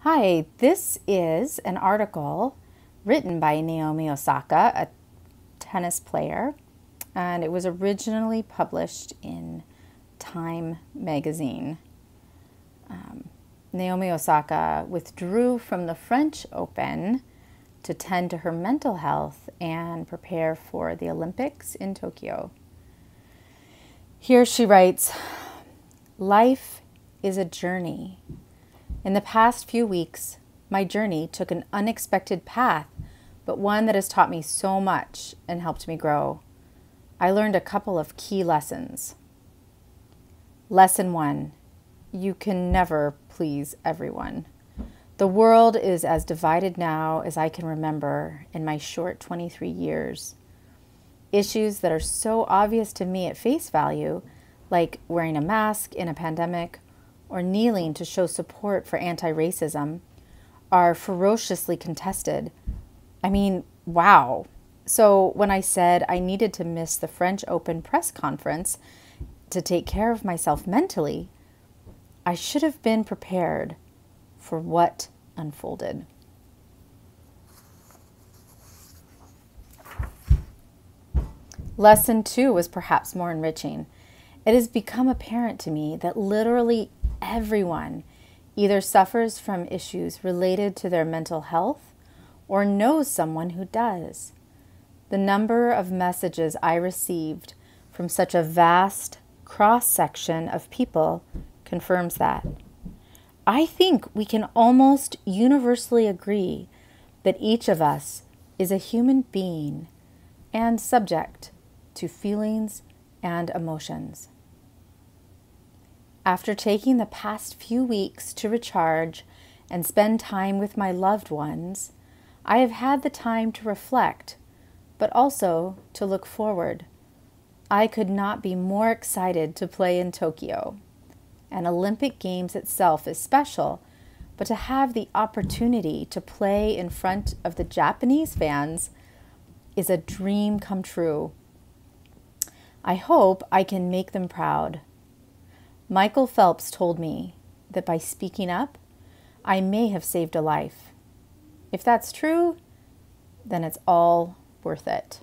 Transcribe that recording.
Hi, this is an article written by Naomi Osaka, a tennis player, and it was originally published in Time magazine. Naomi Osaka withdrew from the French Open to tend to her mental health and prepare for the Olympics in Tokyo. Here she writes, "Life is a journey. In the past few weeks, my journey took an unexpected path, but one that has taught me so much and helped me grow. I learned a couple of key lessons. Lesson 1, you can never please everyone. The world is as divided now as I can remember in my short 23 years. Issues that are so obvious to me at face value, like wearing a mask in a pandemic or kneeling to show support for anti-racism, are ferociously contested. I mean, wow. So when I said I needed to miss the French Open press conference to take care of myself mentally, I should have been prepared for what unfolded." Lesson 2 was perhaps more enriching. It has become apparent to me that literally everyone either suffers from issues related to their mental health or knows someone who does. The number of messages I received from such a vast cross-section of people confirms that. I think we can almost universally agree that each of us is a human being and subject to feelings and emotions. After taking the past few weeks to recharge and spend time with my loved ones, I have had the time to reflect, but also to look forward. I could not be more excited to play in Tokyo. An Olympic Games itself is special, but to have the opportunity to play in front of the Japanese fans is a dream come true. I hope I can make them proud. Michael Phelps told me that by speaking up, I may have saved a life. If that's true, then it's all worth it.